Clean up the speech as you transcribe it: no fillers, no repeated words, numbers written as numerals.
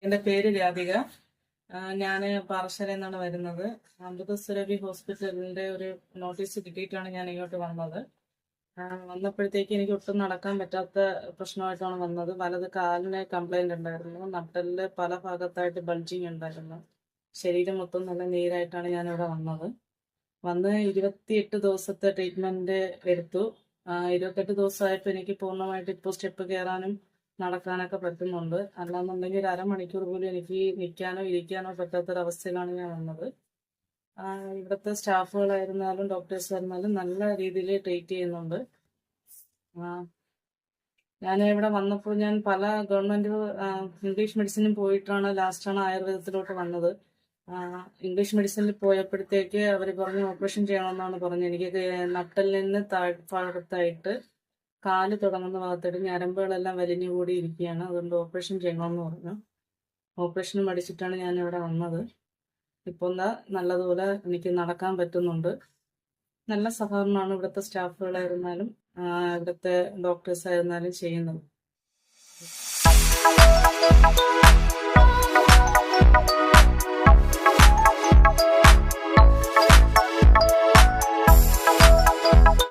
എൻ്റെ പേര് രാധിക. ഞാൻ പാറശാലയിൽ നിന്നാണ് വരുന്നത്. അമൃതസുരഭി ഹോസ്പിറ്റലിൻ്റെ ഒരു നോട്ടീസ് കിട്ടിയിട്ടാണ് ഞാൻ ഇങ്ങോട്ട് വന്നത്. വന്നപ്പോഴത്തേക്ക് എനിക്ക് ഒട്ടും നടക്കാൻ പറ്റാത്ത പ്രശ്നമായിട്ടാണ് വന്നത്. വലത് കാലിന് കംപ്ലൈൻ്റ് ഉണ്ടായിരുന്നു. നട്ടലിൽ പല ഭാഗത്തായിട്ട് ബൾജിങ് ഉണ്ടായിരുന്നു. ശരീരം മൊത്തം നല്ല നീരായിട്ടാണ് ഞാനിവിടെ വന്നത്. വന്ന് 28 ദിവസത്തെ ട്രീറ്റ്മെൻറ്റ് എടുത്തു. 28 ദിവസമായപ്പോൾ എനിക്ക് പൂർണ്ണമായിട്ട് ഇപ്പോൾ സ്റ്റെപ്പ് കയറാനും നടക്കാനൊക്കെ പറ്റുന്നുണ്ട്. അല്ലാന്നുണ്ടെങ്കിൽ ഒരു അരമണിക്കൂർ പോലും എനിക്ക് നിൽക്കാനോ ഇരിക്കാനോ പറ്റാത്തൊരവസ്ഥയിലാണ് ഞാൻ വന്നത്. ഇവിടുത്തെ സ്റ്റാഫുകളായിരുന്നാലും ഡോക്ടേഴ്സ് ആയിരുന്നാലും നല്ല രീതിയിൽ ട്രീറ്റ് ചെയ്യുന്നുണ്ട്. ഞാൻ ഇവിടെ വന്നപ്പോൾ ഞാൻ പല ഗവൺമെൻറ് ഇംഗ്ലീഷ് മെഡിസിനും പോയിട്ടാണ് ലാസ്റ്റാണ് ആയുർവേദത്തിലോട്ട് വന്നത്. ഇംഗ്ലീഷ് മെഡിസിനിൽ പോയപ്പോഴത്തേക്ക് അവർ പറഞ്ഞു ഓപ്പറേഷൻ ചെയ്യണമെന്നാണ് പറഞ്ഞത്. എനിക്ക് നട്ടലിന് താഴ്ഭാഗത്തായിട്ട് കാല് തുടങ്ങുന്ന ഭാഗത്തായിട്ട് ഞരമ്പുകളെല്ലാം വലിഞ്ഞുകൂടി ഇരിക്കുകയാണ്. അതുകൊണ്ട് ഓപ്പറേഷൻ ചെയ്യണമെന്ന് പറഞ്ഞു. ഓപ്പറേഷന് മടിച്ചിട്ടാണ് ഞാൻ ഇവിടെ വന്നത്. ഇപ്പോൾ നല്ലതുപോലെ എനിക്ക് നടക്കാൻ പറ്റുന്നുണ്ട്. നല്ല സഹകരണമാണ് ഇവിടുത്തെ സ്റ്റാഫുകളായിരുന്നാലും ഇവിടുത്തെ ഡോക്ടേഴ്സ് ആയിരുന്നാലും ചെയ്യുന്നത്.